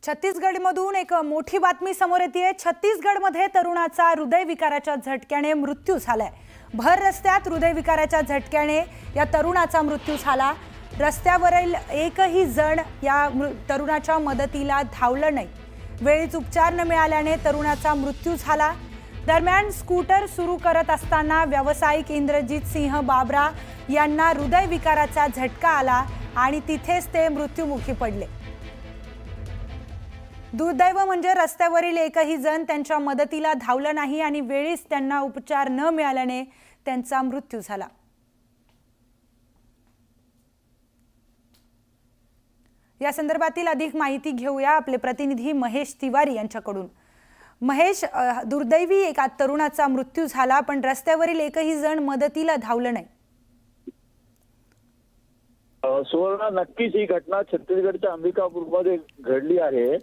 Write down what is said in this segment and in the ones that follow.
छत्तीसगडमधून एक मोठी बातमी समोर येते। छत्तीसगडमध्ये तरुणाचा हृदयविकाराच्या झटक्याने मृत्यू झालाय। भर रस्त्यात हृदयविकाराच्या झटक्याने या तरुणाचा मृत्यू झाला। रस्त्यावरील एकही जण या तरुणाच्या मदतीला धावलं नाही। वेळीच उपचार न मिळाल्याने तरुणाचा मृत्यू झाला। दरम्यान स्कूटर सुरू करत असताना व्यावसायिक इंद्रजीत सिंह बाबरा यांना हृदयविकाराचा झटका आला आणि तिथेच ते मृत्युमुखी पडले। दुर्दैव म्हणजे रस्त्यावरील एकही जण त्यांच्या मदतीला धावलं नाही आणि वेळीच त्यांना उपचार न मिळाल्याने त्यांचा मृत्यू झाला। या संदर्भातील अधिक माहिती घेऊया आपले प्रतिनिधी महेश तिवारी यांच्याकडून। महेश, दुर्दैवी एका तरुणाचा मृत्यू झाला पण रस्त्यावरील एकही जण मदतीला धावलं नाही। सुवर्ण, नक्कीच ही घटना छत्तीसगडच्या अंबिकापूरमध्ये घडली आहे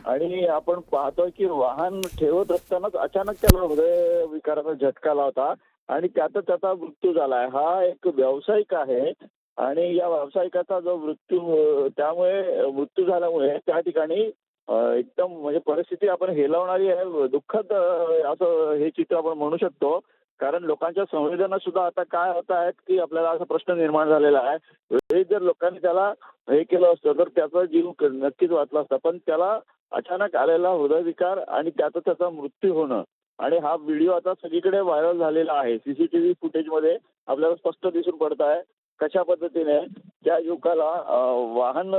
आणि आपण पाहतोय की वाहन ठेवत असतानाच अचानक त्याला हृदय विकाराचा झटका आला होता आणि त्यातच त्याचा मृत्यू झालाय। हा एक व्यावसायिक आहे आणि या व्यावसायिकाचा जो मृत्यू झाल्यामुळे त्या ठिकाणी एकदम म्हणजे परिस्थिती आपण हेलावणारी आहे, दुःखद असं हे चित्र आपण म्हणू शकतो। कारण लोकांच्या संवेदना सुद्धा आता काय होत आहेत की आपल्याला असा प्रश्न निर्माण झालेला आहे। वेळी जर लोकांनी त्याला हे केलं असतं तर त्याचा जीव नक्कीच वाचला असता, पण त्याला अचानक आलेला हृदयविकार आणि त्याचा मृत्यू होणं आणि हा व्हिडिओ आता सगळीकडे व्हायरल झालेला आहे। सीसीटीव्ही फुटेजमध्ये आपल्याला स्पष्ट दिसून पडत आहे कशा पद्धतीने त्या युवकाला वाहन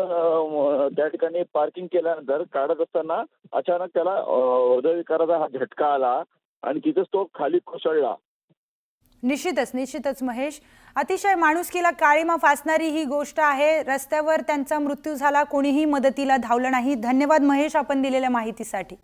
त्या ठिकाणी पार्किंग केल्यानंतर काढत असताना अचानक त्याला हृदयविकाराचा हा झटका आला आणि तिथेच तो खाली कोसळला। निश्चितच महेश, अतिशय माणुसकीला काळीमा फासणारी ही गोष्ट आहे। रस्त्यावर त्यांचा मृत्यू झाला, कोणीही मदतीला धावलं नाही। धन्यवाद महेश, आपण दिलेल्या माहितीसाठी।